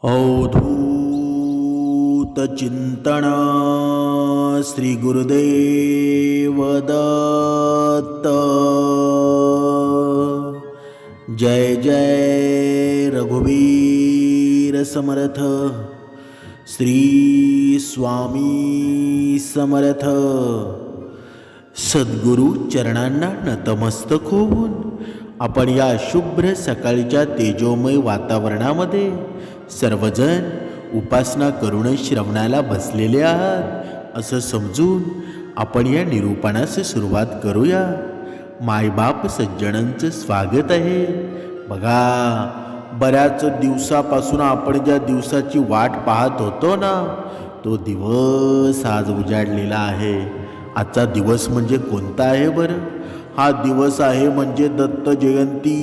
अवधूत चिंतन श्री गुरुदेव दत्त। जय जय रघुवीर समर्थ। श्री स्वामी समर्थ। सद्गुरु चरणांना नतमस्तक होऊन आपण या शुभ्र सकाळच्या तेजोमय वातावरणामध्ये सर्वजण उपासना करून श्रवणाला बसलेले आहात असं समजून आपण या निरूपणास सुरुवात करूया। मायबाप सज्जनांचं स्वागत आहे। बघा, बऱ्याच दिवसापासून आपण ज्या दिवसाची वाट पाहत होतो ना, तो दिवस आज उजाडलेला आहे। आजचा दिवस म्हणजे कोणता आहे बरं? हा दिवस आहे म्हणजे दत्त जयंती।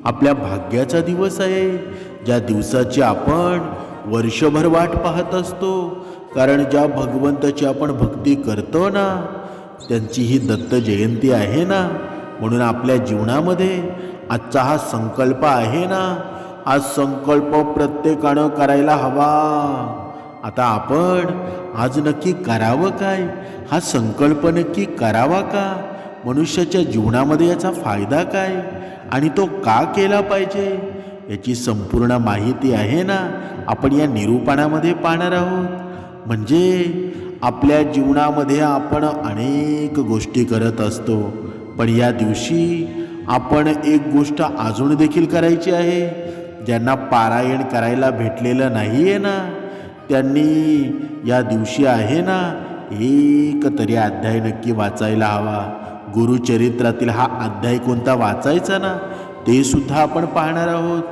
आपल्या भाग्याचा दिवस आहे, ज्या दिवसाची आपण वर्षभर वाट पाहत असतो। कारण ज्या भगवंताची आपण भक्ती करतो ना, त्यांची ही दत्त जयंती आहे ना। म्हणून आपल्या जीवनामध्ये आजचा हा संकल्प आहे ना, हा संकल्प प्रत्येकानं करायला हवा। आता आपण आज नक्की करावं काय? हा संकल्प नक्की करावा का? मनुष्याच्या जीवनामध्ये याचा फायदा काय आणि तो का केला पाहिजे, याची संपूर्ण माहिती आहे ना, आपण या निरूपणामध्ये पाहणार आहोत। म्हणजे आपल्या जीवनामध्ये आपण अनेक गोष्टी करत असतो, पण या दिवशी आपण एक गोष्ट अजून देखील करायची आहे। ज्यांना पारायण करायला भेटलेलं नाही आहे ना, त्यांनी या दिवशी आहे ना एक तरी अध्याय नक्की वाचायला हवा। गुरुचरित्रातील हा अध्याय कोणता वाचायचा ना, ते सुद्धा आपण पाहणार आहोत।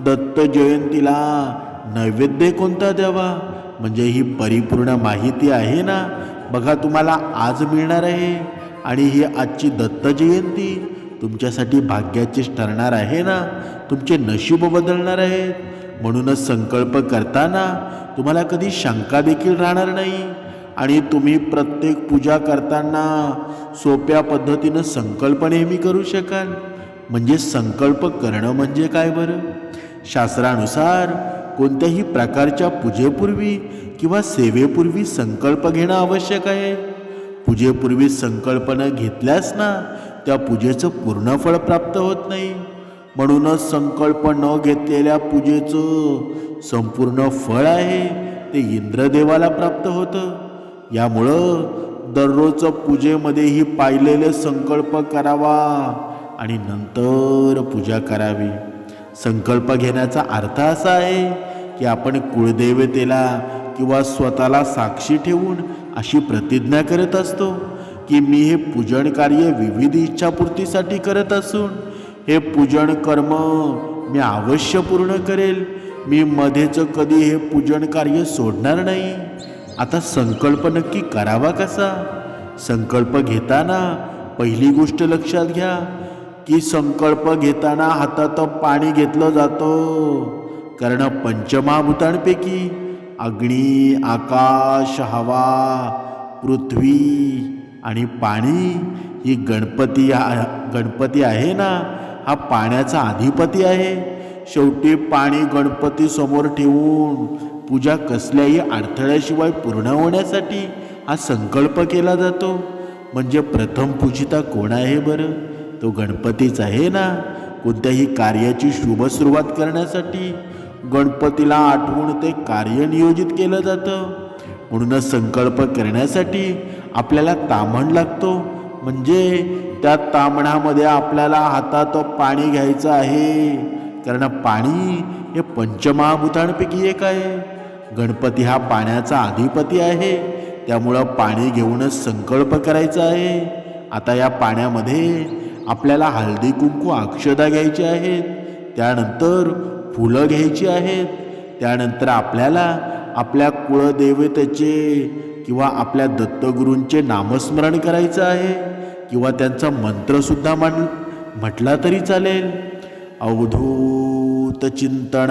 दत्त जयंतीला नैवेद्य कोणता द्यावा, म्हणजे ही परिपूर्ण माहिती आहे ना। बघा, तुम्हाला आज मिळणार आहे आणि ही आजची दत्त जयंती तुमच्यासाठी भाग्याचीच ठरणार आहे ना, तुमचे नशीब बदलणार आहेत। म्हणूनच संकल्प करताना तुम्हाला कधी शंका देखील राहणार नाही आणि तुम्ही प्रत्येक पूजा करताना सोप्या पद्धतीनं संकल्प नेहमी करू शकाल। म्हणजे संकल्प करणं म्हणजे काय बरं? शास्त्रानुसार कोणत्याही प्रकारच्या पूजेपूर्वी किंवा सेवेपूर्वी संकल्प घेणं आवश्यक आहे। पूजेपूर्वी संकल्प न घेतल्यास ना, त्या पूजेचं पूर्ण फळ प्राप्त होत नाही। म्हणूनच संकल्प न घेतलेल्या पूजेचं संपूर्ण फळ आहे ते इंद्रदेवाला प्राप्त होतं। यामुळं दररोज पूजेमध्येही पाहिलेले संकल्प करावा आणि नंतर पूजा करावी। संकल्प घेण्याचा अर्थ असा आहे की आपण कुळदेवतेला किंवा स्वतःला साक्षी ठेवून अशी प्रतिज्ञा करत असतो की मी हे पूजन कार्य विविध इच्छापूर्तीसाठी करत असून हे पूजन कर्म मी अवश्य पूर्ण करेल। मी मध्येच कधी हे पूजन कार्य सोडणार नाही। आता संकल्प नक्की करावा कसा? संकल्प घेताना पहिली गोष्ट लक्षात घ्या की संकल्प घेताना हातात पाणी घेतलं जातं। कारण पंचमहाभूतांपैकी अग्नी, आकाश, हवा, पृथ्वी आणि पाणी ही गणपती आहे ना, हा पाण्याचा अधिपती आहे। शेवटी पाणी गणपती समोर ठेवून पूजा कसल्याही अडथळ्याशिवाय पूर्ण होण्यासाठी हा संकल्प केला जातो। म्हणजे प्रथम पूजिता कोण आहे बरं? तो गणपतीच आहे ना। कोणत्याही कार्याची शुभ सुरुवात करण्यासाठी गणपतीला आठवून ते कार्य नियोजित केलं जातं। म्हणूनच संकल्प करण्यासाठी आपल्याला ताम्हण लागतो। म्हणजे त्या ताम्हणामध्ये आपल्याला हातात पाणी घ्यायचं आहे, कारण पाणी हे पंचमहाभूतांपैकी एक आहे। गणपती हा पाण्याचा अधिपती आहे, त्यामुळं पाणी घेऊनच संकल्प करायचा आहे। आता या पाण्यामध्ये आपल्याला हळदी कुंकू अक्षदा घ्यायची आहेत, त्यानंतर फुलं घ्यायची आहेत, त्यानंतर आपल्याला आपल्या कुळदेवतेचे किंवा आपल्या दत्तगुरूंचे नामस्मरण करायचं आहे किंवा त्यांचा मंत्रसुद्धा म्हटला तरी चालेल। अवधूत चिंतन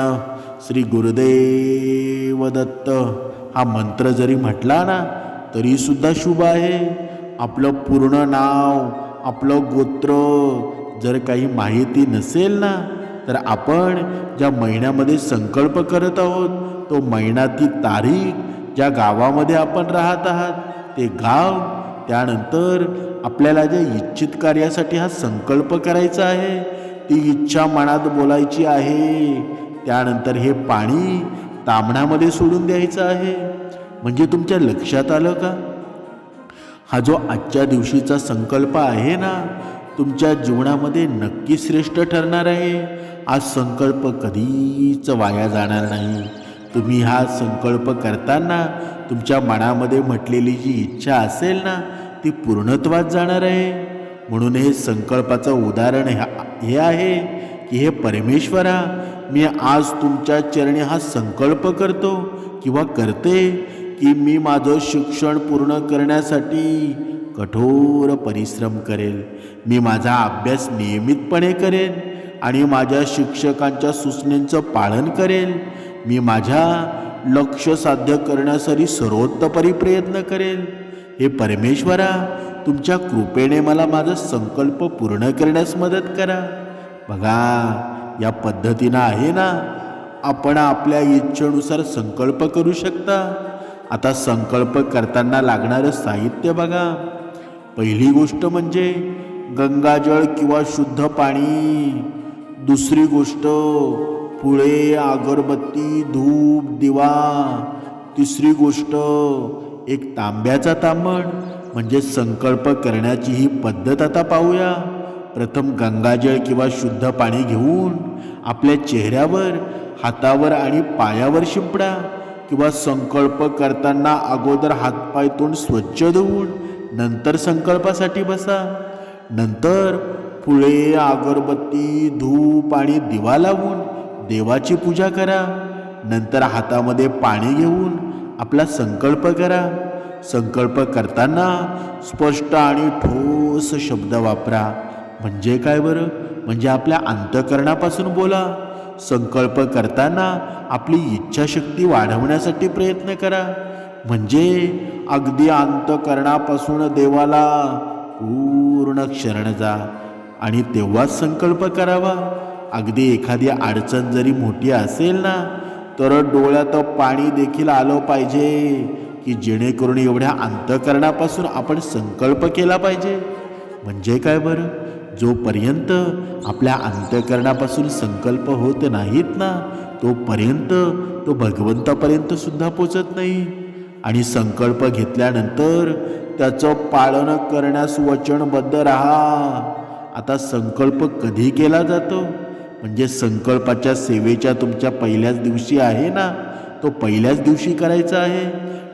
श्री गुरुदेव दत्त हा मंत्र जरी म्हटला ना तरी सुद्धा शुभ आहे। आपलं पूर्ण नाव, आपलं गोत्र जर काही माहिती नसेल ना, तर आपण ज्या महिन्यामध्ये संकल्प करत आहोत तो महिना, ती तारीख, ज्या गावामध्ये आपण राहत आहात ते गाव, त्यानंतर आपल्याला ज्या इच्छित कार्यासाठी हा संकल्प करायचा आहे ती इच्छा मनात बोलायची आहे, त्यानंतर हे पाणी तामणामध्ये सोडून द्यायचं आहे. म्हणजे तुमच्या लक्षात आलं का? हा जो आजच्या दिवशीचा संकल्प आहे ना, तुमच्या जीवनामध्ये नक्की श्रेष्ठ ठरणार आहे. हा संकल्प कधीच वाया जाणार नाही. तुम्ही हा संकल्प करताना तुमच्या मनामध्ये म्हटलेली जी इच्छा असेल ना ती पूर्णत्वात जाणार आहे. म्हणून हे संकल्पाचं उदाहरण हे आहे की हे परमेश्वरा, मी आज तुमच्या चरणी हा संकल्प करतो किंवा करते की मी माझं शिक्षण पूर्ण करण्यासाठी कठोर परिश्रम करेल. मी माझा अभ्यास नियमितपणे करेन आणि माझ्या शिक्षकांच्या सूचनेचं पालन करेल. मी माझ्या लक्ष्य साध्य करण्यासाठी सर्वोत्तपरी प्रयत्न करेल. हे परमेश्वरा, तुमच्या कृपेने मला माझा संकल्प पूर्ण करण्यास मदत करा. बघा, या पद्धतीनं आहे ना आपण आपल्या इच्छेनुसार संकल्प करू शकता. आता संकल्प करताना लागणारं साहित्य बघा. पहिली गोष्ट म्हणजे गंगाजळ किंवा शुद्ध पाणी. दुसरी गोष्ट फुले, अगरबत्ती, धूप, दिवा. तिसरी गोष्ट एक तांब्याचा तांबण. म्हणजे संकल्प करण्याची ही पद्धत आता पाहूया. प्रथम गंगाजळ किंवा शुद्ध पाणी घेऊन आपल्या चेहऱ्यावर, हातावर आणि पायावर शिंपडा. किंवा संकल्प करताना अगोदर हातपाय तोंड स्वच्छ धुवून नंतर संकल्पासाठी बसा. नंतर फुले, अगरबत्ती, धूप आणि दिवा लावून देवाची पूजा करा. नंतर हातामध्ये पाणी घेऊन आपला संकल्प करा. संकल्प करताना स्पष्ट आणि ठोस शब्द वापरा. म्हणजे काय बरं? म्हणजे आपल्या अंतःकरणापासून बोला. संकल्प करताना आपली इच्छाशक्ती वाढवण्यासाठी प्रयत्न करा. म्हणजे अगदी अंतःकरणापासून देवाला पूर्ण शरण जा आणि तेव्हाच संकल्प करावा. अगदी एखादी अडचण जरी मोठी असेल ना तर डोळ्यात पाणी देखील आलं पाहिजे की जेणेकरून एवढ्या अंतःकरणापासून आपण संकल्प केला पाहिजे. म्हणजे काय बरं? जोपर्यंत आपल्या अंतःकरणापासून संकल्प होत नाहीत ना तोपर्यंत तो भगवंतापर्यंत सुद्धा पोचत नाही. आणि संकल्प घेतल्यानंतर त्याचं पालन करण्यास वचनबद्ध राहा. आता संकल्प कधी केला जातो? म्हणजे संकल्पाच्या सेवेच्या तुमच्या पहिल्याच दिवशी आहे ना, तो पहिल्याच दिवशी करायचा आहे.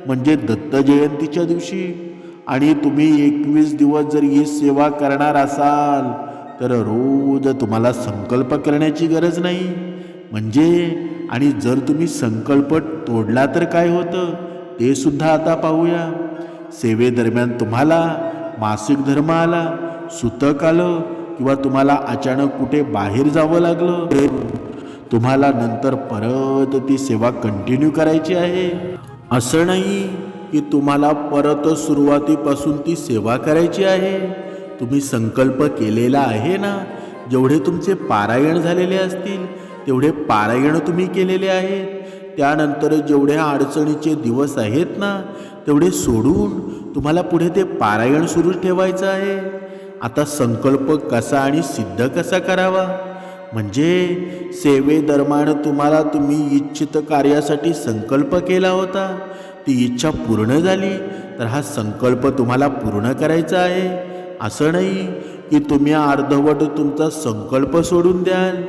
म्हणजे दत्त जयंतीच्या दिवशी. आणि तुम्ही 21 दिवस जर ही सेवा करणार असाल तर रोज तुम्हाला संकल्प करण्याची गरज नाही. म्हणजे आणि जर तुम्ही संकल्प तोडला तर काय होतं ते सुद्धा आता पाहूया. सेवेदरम्यान तुम्हाला मासिक धर्म आला, सुतक आलं किंवा तुम्हाला अचानक कुठे बाहेर जावं लागलं, तुम्हाला नंतर परत ती सेवा कंटिन्यू करायची आहे. असं नाही की तुम्हाला परत सुरुवातीपासून ती सेवा करायची आहे. तुम्ही संकल्प केलेला आहे ना, जेवढे तुमचे पारायण झालेले असतील तेवढे पारायण तुम्ही केलेले आहेत. त्यानंतर जेवढ्या अडचणीचे दिवस आहेत ना तेवढे सोडून तुम्हाला पुढे ते पारायण सुरू ठेवायचं आहे. आता संकल्प कसा आणि सिद्ध कसा करावा? म्हणजे सेवेदरम्यान तुम्ही इच्छित कार्यासाठी संकल्प केला होता, ती इच्छा पूर्ण झाली तर हा संकल्प तुम्हाला पूर्ण करायचा आहे. असं नाही की तुम्ही अर्धवट तुमचा संकल्प सोडून द्याल.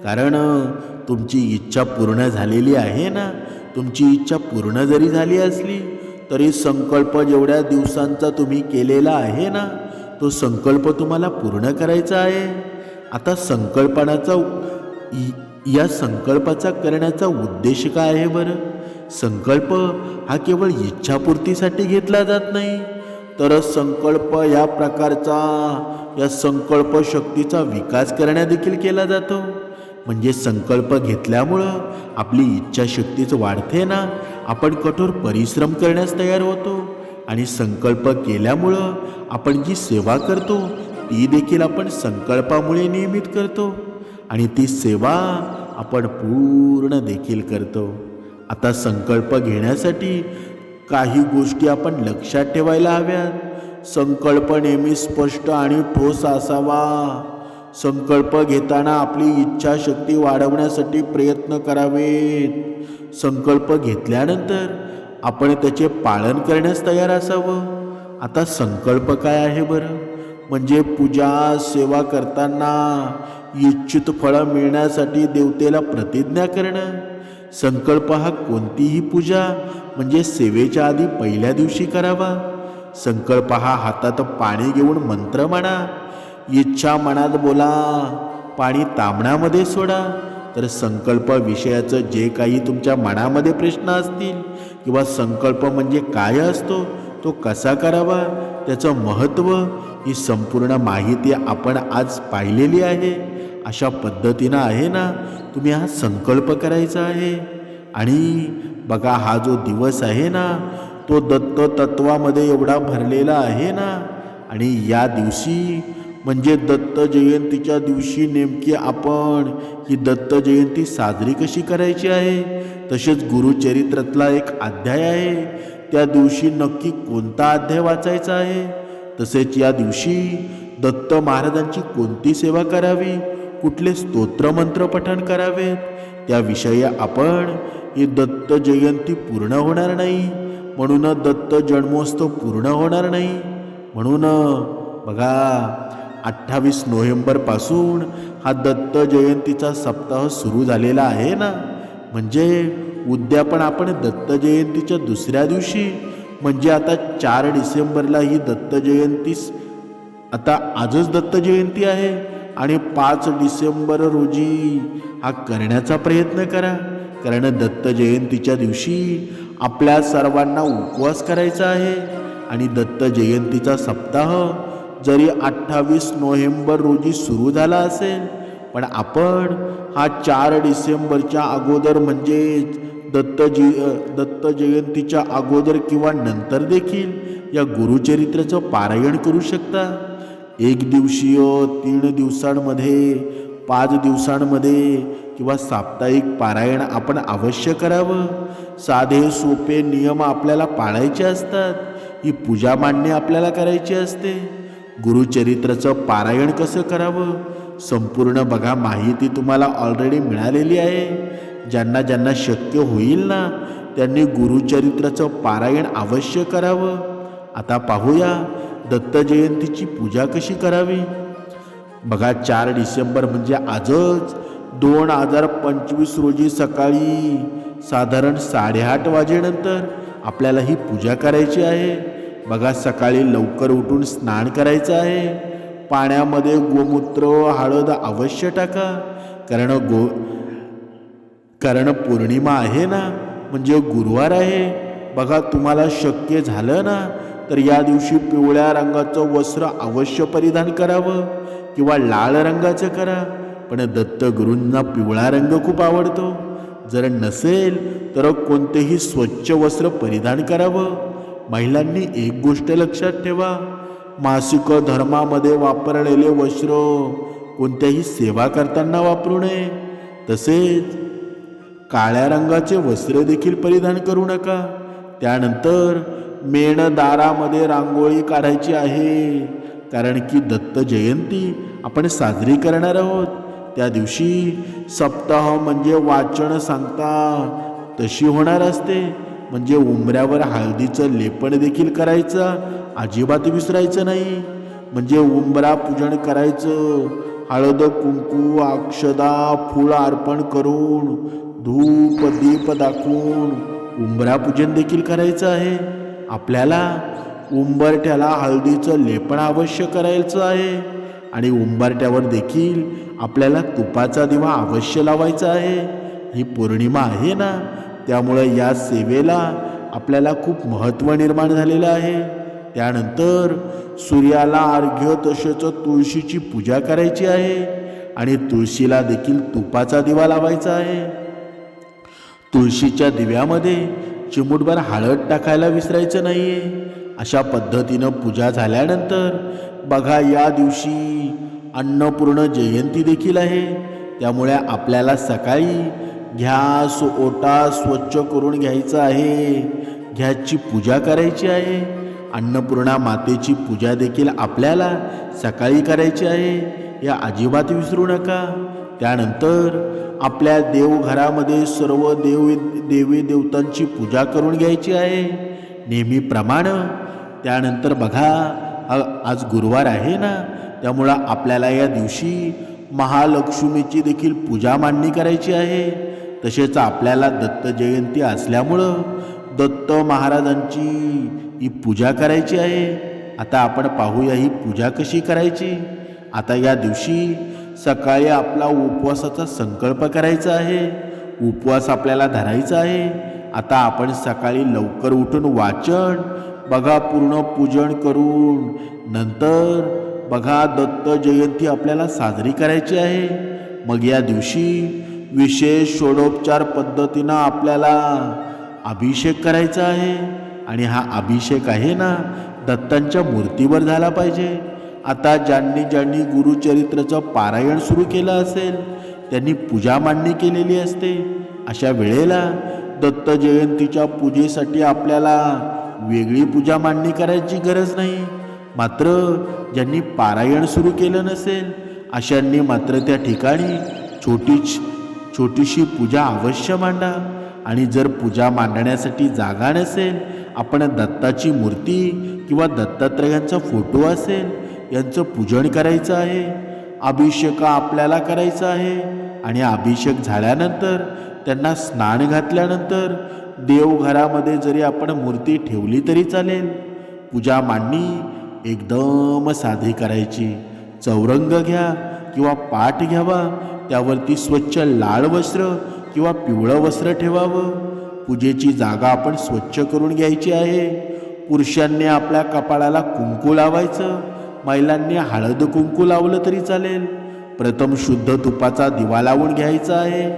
कारण तुमची इच्छा पूर्ण झालेली आहे ना. तुमची इच्छा पूर्ण जरी झाली असली तरी संकल्प जेवढ्या दिवसांचा तुम्ही केलेला आहे ना तो संकल्प तुम्हाला पूर्ण करायचा आहे. आता या संकल्पाचा करण्याचा उद्देश काय आहे बरं? संकल्प हा केवळ इच्छापूर्तीसाठी घेतला जात नाही, तर संकल्प या प्रकारचा या संकल्प शक्तीचा विकास करण्या देखील केला जातो. म्हणजे संकल्प घेतल्यामुळं आपली इच्छाशक्तीच वाढते ना, आपण कठोर परिश्रम करण्यास तयार होतो. आणि संकल्प केल्यामुळं आपण जी सेवा करतो ती देखील आपण संकल्पामुळे नियमित करतो. आणि ती सेवा आपण पूर्ण देखील करतो. आता संकल्प घेण्यासाठी काही गोष्टी आपण लक्षात ठेवायला हव्यात. संकल्प नेहमी स्पष्ट आणि ठोस असावा. संकल्प घेताना आपली इच्छाशक्ती वाढवण्यासाठी प्रयत्न करावेत. संकल्प घेतल्यानंतर आपण त्याचे पालन करण्यास तयार असावं. आता संकल्प काय आहे बरं? म्हणजे पूजा सेवा करताना इच्छित फळं मिळण्यासाठी देवतेला प्रतिज्ञा करणं. संकल्प हा कोणतीही पूजा म्हणजे सेवेच्या आधी पहिल्या दिवशी करावा. संकल्प हा हातात पाणी घेऊन मंत्र म्हणा. इच्छा मनात बोला, पाणी तामणामध्ये सोडा. तर संकल्प विषयाचं जे काही तुमच्या मनामध्ये प्रश्न असतील किंवा संकल्प म्हणजे काय असतो, तो कसा करावा, त्याचं महत्त्व, ही संपूर्ण माहिती आपण आज पाहिलेली आहे. अशा पद्धतीनं आहे ना, तुम्ही हा संकल्प करायचा आहे. आणि बघा, हा जो दिवस आहे ना, तो दत्त तत्वामध्ये एवढा भरलेला आहे ना. आणि या दिवशी म्हणजे दत्त जयंतीच्या दिवशी नेमकी आपण ही दत्त जयंती साजरी कशी करायची आहे, तसेच गुरुचरित्रातला एक अध्याय आहे, त्या दिवशी नक्की कोणता अध्याय वाचायचा आहे, तसेच या दिवशी दत्त महाराजांची कोणती सेवा करावी, कुठले स्तोत्रमंत्र पठण करावेत, त्याविषयी आपण ही दत्त जयंती पूर्ण होणार नाही. म्हणून दत्त जन्मोत्सव पूर्ण होणार नाही. म्हणून बघा, 28 नोव्हेंबरपासून हा दत्त जयंतीचा सप्ताह सुरू झालेला आहे ना. म्हणजे उद्या पण आपण दत्त जयंतीच्या दुसऱ्या दिवशी म्हणजे आता 4 डिसेंबरला ही दत्त जयंती, आता आजच दत्त जयंती आहे आणि 5 डिसेंबर रोजी हा करण्याचा प्रयत्न करा. कारण दत्त जयंतीच्या दिवशी आपल्या सर्वांना उपवास करायचा आहे. आणि दत्त जयंतीचा सप्ताह जरी 28 नोव्हेंबर रोजी सुरू झाला असेल, पण आपण हा 4 डिसेंबरच्या अगोदर म्हणजेच दत्त जयंतीच्या अगोदर किंवा नंतर देखील या गुरुचरित्राचं पारायण करू शकता. 1 दिवसीय, 3 दिवसांमध्ये, 5 दिवसांमध्ये किंवा साप्ताहिक पारायण आपण अवश्य करावं. साधे सोपे नियम आपल्याला पाळायचे असतात. ही पूजा मांडणी आपल्याला करायची असते. गुरुचरित्राचं पारायण कसं करावं, संपूर्ण बघा माहिती तुम्हाला ऑलरेडी मिळालेली आहे. ज्यांना ज्यांना शक्य होईल ना, त्यांनी गुरुचरित्राचं पारायण अवश्य करावं. आता पाहूया दत्त जयंतीची पूजा कशी करावी. बघा, 4 डिसेंबर म्हणजे आजच 2025 रोजी सकाळी साधारण 8:30 वाजेनंतर आपल्याला ही पूजा करायची आहे. बघा, सकाळी लवकर उठून स्नान करायचं आहे. पाण्यामध्ये गोमूत्र, हळद अवश्य टाका. कारण पौर्णिमा आहे ना, म्हणजे गुरुवार आहे. बघा, तुम्हाला शक्य झालं ना तर या दिवशी पिवळ्या रंगाचं वस्त्र अवश्य परिधान करावं किंवा लाल रंगाचं करा. पण दत्तगुरूंना पिवळा रंग खूप आवडतो. जर नसेल तर कोणतेही स्वच्छ वस्त्र परिधान करावं. महिलांनी एक गोष्ट लक्षात ठेवा, मासिक धर्मामध्ये वापरलेले वस्त्र कोणत्याही सेवा करताना वापरू नये. तसेच काळ्या रंगाचे वस्त्र देखील परिधान करू नका. त्यानंतर मेणदारामध्ये रांगोळी काढायची आहे. कारण की दत्त जयंती आपण साजरी करणार आहोत. त्या दिवशी सप्ताह म्हणजे वाचन सांगता तशी होणार असते. म्हणजे उंबऱ्यावर हळदीचं लेपन देखील करायचं अजिबात विसरायचं नाही. म्हणजे उंबरा पूजन करायचं. हळद, कुंकू, अक्षदा, फूल अर्पण करून, धूप दीप दाखवून उंबरा पूजन देखील करायचं आहे. आपल्याला उंबरठ्याला हळदीचं लेपन अवश्य करायचं आहे. आणि उंबरठ्यावर देखील आपल्याला तुपाचा दिवा अवश्य लावायचा आहे. ही पौर्णिमा आहे ना, त्यामुळे या सेवेला आपल्याला खूप महत्त्व निर्माण झालेलं आहे. त्यानंतर सूर्याला अर्घ्य, तसेच तुळशीची पूजा करायची आहे. आणि तुळशीला देखील तुपाचा दिवा लावायचा आहे. तुळशीच्या दिव्यामध्ये चिमूटभर हळद टाकायला विसरायचं नाही आहे. अशा पद्धतीनं पूजा झाल्यानंतर बघा, या दिवशी अन्नपूर्ण जयंती देखील आहे. त्यामुळे आपल्याला सकाळी घ्यास ओटा स्वच्छ करून घ्यायचा आहे, घ्याची पूजा करायची आहे. अन्नपूर्णा मातेची पूजा देखील आपल्याला सकाळी करायची आहे, या अजिबात विसरू नका. त्यानंतर आपल्या देवघरामध्ये सर्व देवी देवतांची पूजा करून घ्यायची आहे नेहमीप्रमाणे. त्यानंतर बघा, आज गुरुवार आहे ना, त्यामुळं आपल्याला या दिवशी महालक्ष्मीची देखील पूजा मांडणी करायची आहे. तसेच आपल्याला दत्त जयंती असल्यामुळं दत्त महाराजांची ही पूजा करायची आहे. आता आपण पाहूया ही पूजा कशी करायची. आता या दिवशी सकाळी आपला उपवासाचा संकल्प करायचा आहे, उपवास आपल्याला धरायचा आहे. आता आपण सकाळी लवकर उठून वाचन बघा, पूर्ण पूजन करून नंतर बघा दत्त जयंती आपल्याला साजरी करायची आहे. मग या दिवशी विशेष षोडोपचार पद्धतीनं आपल्याला अभिषेक करायचा आहे. आणि हा अभिषेक आहे ना, दत्तांच्या मूर्तीवर झाला पाहिजे. आता ज्यांनी गुरुचरित्राचं पारायण सुरू केलं असेल त्यांनी पूजा मांडणी केलेली असते. अशा वेळेला दत्त जयंतीच्या पूजेसाठी आपल्याला वेगळी पूजा मांडणी करायची गरज नाही. मात्र ज्यांनी पारायण सुरू केलं नसेल अशांनी मात्र त्या ठिकाणी छोटीशी पूजा अवश्य मांडा. आणि जर पूजा मांडण्यासाठी जागा नसेल, आपण दत्ताची मूर्ती किंवा दत्तात्रयांचा फोटो असेल यांचं पूजन करायचं आहे. अभिषेक आपल्याला करायचा आहे. आणि अभिषेक झाल्यानंतर त्यांना स्नान घातल्यानंतर देवघरामध्ये जरी आपण मूर्ती ठेवली तरी चालेल. पूजा मांडणी एकदम साधी करायची. चौरंग घ्या किंवा पाट घ्यावा, त्यावरती स्वच्छ लाल वस्त्र किंवा पिवळं वस्त्र ठेवावं. पूजेची जागा आपण स्वच्छ करून घ्यायची आहे. पुरुषांनी आपल्या कपाळाला कुंकू लावायचं, महिलांनी हळद कुंकू लावलं तरी चालेल. प्रथम शुद्ध तुपाचा दिवा लावून घ्यायचा आहे.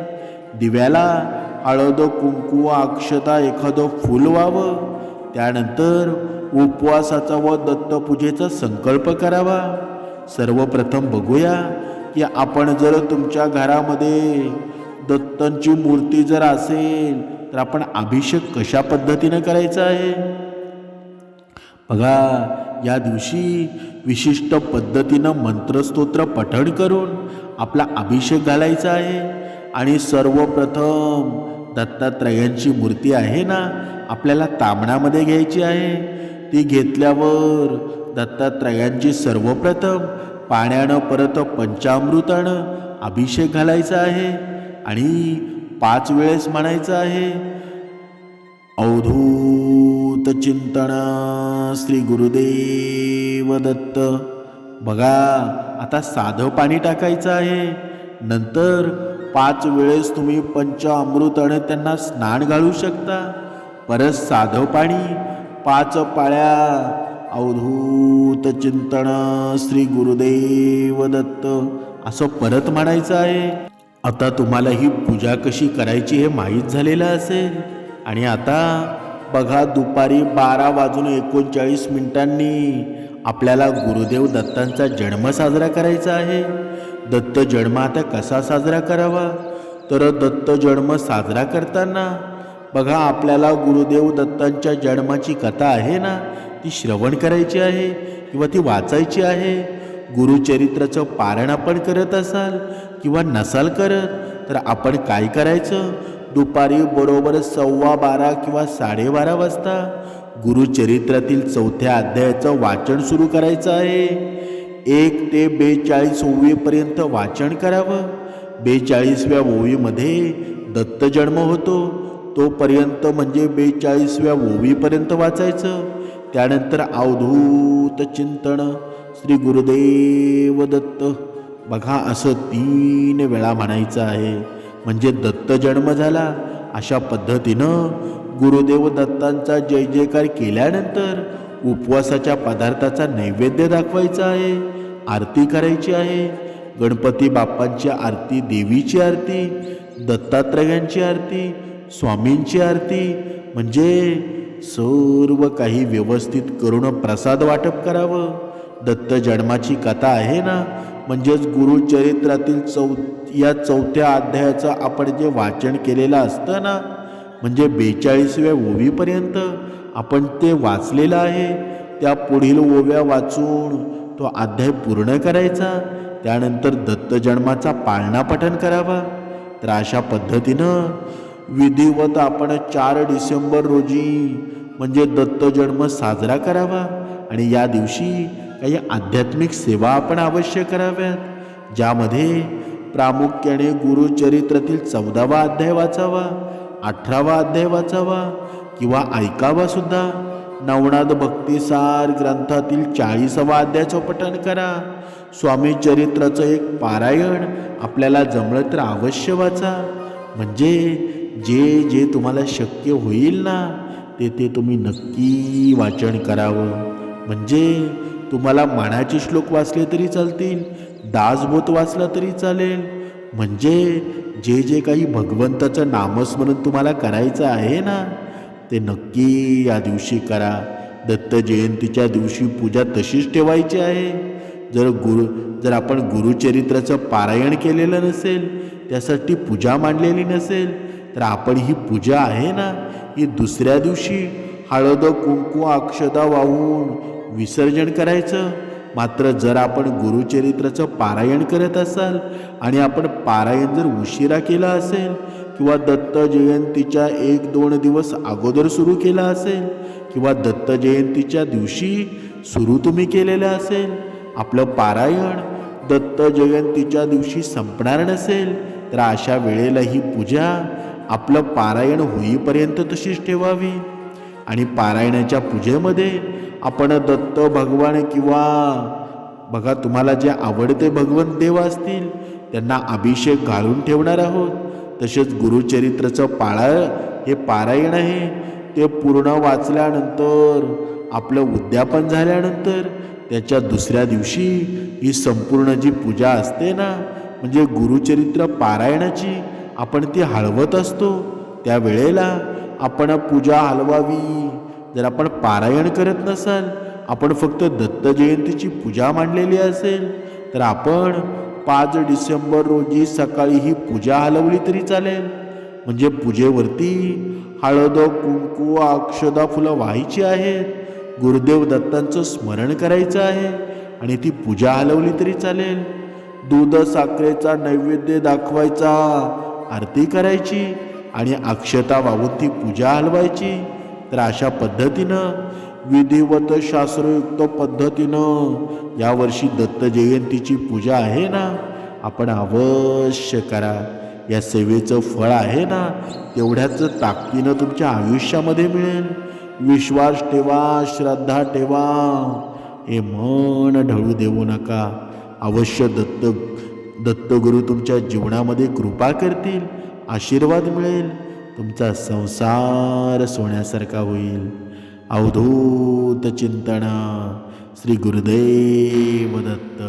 दिव्याला हळद कुंकू अक्षता एखादं फूल व्हावं. त्यानंतर उपवासाचा व दत्तपूजेचा संकल्प करावा. सर्वप्रथम बघूया की आपण जर तुमच्या घरामध्ये दत्तांची मूर्ती जर असेल तर आपण अभिषेक कशा पद्धतीने करायचा आहे. बघा, या दिवशी विशिष्ट पद्धतीनं मंत्रस्तोत्र पठण करून आपला अभिषेक घालायचा आहे. आणि सर्वप्रथम दत्तात्रयांची मूर्ती आहे ना, आपल्याला तामणामध्ये घ्यायची आहे. ती घेतल्यावर दत्तात्रयांची सर्वप्रथम पाण्यानं परत पंचामृतानं अभिषेक घालायचा आहे. आणि 5 वेळेस म्हणायचं आहे, अवधूत चिंतन श्री गुरुदेव दत्त. बघा, आता साधं पाणी टाकायचं आहे. नंतर 5 वेळेस तुम्ही पंचामृताने त्यांना स्नान घालू शकता. परत साधं पाणी 5 पाळ्या अवधूत चिंतन श्री गुरुदेव दत्त असं परत म्हणायचं आहे. आता तुम्हाला ही पूजा कशी करायची हे माहीत झालेलं असेल. आणि आता बघा, दुपारी 12:39 आपल्याला गुरुदेव दत्तांचा जन्म साजरा करायचा आहे. दत्त जन्म आता कसा साजरा करावा, तर दत्त जन्म साजरा करताना बघा, आपल्याला गुरुदेव दत्तांच्या जन्माची कथा आहे ना, ती श्रवण करायची आहे किंवा ती वाचायची आहे. गुरुचरित्राचं पारायण आपण करत असाल किंवा नसाल करत तर आपण काय करायचं, दुपारी बरोबर 12:15 किंवा 12:30 वाजता गुरुचरित्रातील 4थ्या अध्यायाचं वाचन सुरू करायचं आहे. 1 ते 42 ओवीपर्यंत वाचन करावं. 42व्या ओवीमध्ये दत्त जन्म होतो, तोपर्यंत म्हणजे 42व्या ओवीपर्यंत वाचायचं. त्यानंतर अवधूत चिंतन श्री गुरुदेव दत्त बघा असं 3 वेळा म्हणायचं आहे. म्हणजे दत्त जन्म झाला. अशा पद्धतीनं गुरुदेव दत्तांचा जय जयकार केल्यानंतर उपवासाच्या पदार्थाचा नैवेद्य दाखवायचा आहे. आरती करायची आहे. गणपती बाप्पांची आरती, देवीची आरती, दत्तात्रयांची आरती, स्वामींची आरती, म्हणजे सर्व काही व्यवस्थित करून प्रसाद वाटप करावं. दत्त जन्माची कथा आहे ना, म्हणजेच गुरुचरित्रातील या 4थ्या अध्यायाचं आपण जे वाचन केलेलं असतं ना, म्हणजे 42व्या ओवीपर्यंत आपण ते वाचलेलं आहे. त्या पुढील ओव्या वाचून तो अध्याय पूर्ण करायचा. त्यानंतर दत्तजन्माचा पाळणा पठण करावा. तर अशा पद्धतीनं विधिवत आपण 4 डिसेंबर रोजी म्हणजे दत्तजन्म साजरा करावा. आणि या दिवशी काही आध्यात्मिक सेवा आपण अवश्य कराव्यात, ज्यामध्ये प्रामुख्याने गुरुचरित्रातील 14वा अध्याय वाचावा, 18वा अध्याय वाचावा किंवा ऐकावा सुद्धा. नवनाथ भक्तिसार ग्रंथातील 40वा अध्यायाचं पठण करा. स्वामी चरित्राचं एक पारायण आपल्याला जमलं तर अवश्य वाचा. म्हणजे जे जे तुम्हाला शक्य होईल ना ते तुम्ही नक्की वाचन करावं. म्हणजे तुम्हाला मानाचे श्लोक वाचले तरी चालतील, दासबोध वाचला तरी चालेल. म्हणजे जे जे काही भगवंताचं नामस्मरण तुम्हाला करायचं आहे ना ते नक्की या दिवशी करा. दत्त जयंतीच्या दिवशी पूजा तशीच ठेवायची आहे. जर आपण गुरुचरित्राचं पारायण केलेलं नसेल, त्यासाठी पूजा मांडलेली नसेल, तर आपण ही पूजा आहे ना ही दुसऱ्या दिवशी हळद कुंकू अक्षदा वाहून विसर्जन करायचं. मात्र जर आपण गुरुचरित्राचं पारायण करत असाल आणि आपण पारायण जर उशिरा केला असेल किंवा दत्त जयंतीच्या 1-2 दिवस अगोदर सुरू केला असेल किंवा दत्त जयंतीच्या दिवशी सुरू तुम्ही केलेलं असेल, आपलं पारायण दत्त जयंतीच्या दिवशी संपणार नसेल, तर अशा वेळेला ही पूजा आपलं पारायण होईपर्यंत तशीच ठेवावी. आणि पारायणाच्या पूजेमध्ये आपण दत्त भगवान किंवा बघा तुम्हाला जे आवडते भगवंत देव असतील त्यांना अभिषेक घालून ठेवणार आहोत. तसेच गुरुचरित्राचं हे पारायण आहे ते पूर्ण वाचल्यानंतर आपलं उद्यापन झाल्यानंतर त्याच्या दुसऱ्या दिवशी ही संपूर्ण जी पूजा असते ना म्हणजे गुरुचरित्र पारायणाची आपण ती हलवत असतो. त्यावेळेला आपण पूजा हलवावी. जर आपण पारायण करत नसाल, आपण फक्त दत्त जयंतीची पूजा मांडलेली असेल, तर आपण 5 डिसेंबर रोजी सकाळी ही पूजा हलवली तरी चालेल. म्हणजे पूजेवरती हळद कुंकू अक्षदा फुलं व्हायची आहेत, गुरुदेव दत्तांचं स्मरण करायचं आहे आणि ती पूजा हलवली तरी चालेल. दूध साखरेचा नैवेद्य दाखवायचा, आरती करायची आणि अक्षता वाहून ती पूजा हलवायची. तर अशा पद्धतीनं विधिवत शास्त्रयुक्त पद्धतीनं यावर्षी दत्त जयंतीची पूजा आहे ना आपण अवश्य करा. या सेवेचं फळ आहे ना तेवढ्याच ताकदीनं तुमच्या आयुष्यामध्ये मिळेल. विश्वास ठेवा, श्रद्धा ठेवा, हे मन ढळू देऊ नका. अवश्य दत्तगुरु तुमच्या जीवनामध्ये कृपा करतील, आशीर्वाद मिळेल, तुमचा संसार सोन्यासारखा होईल. अवधूत चिंतन. श्री गुरुदेव दत्त.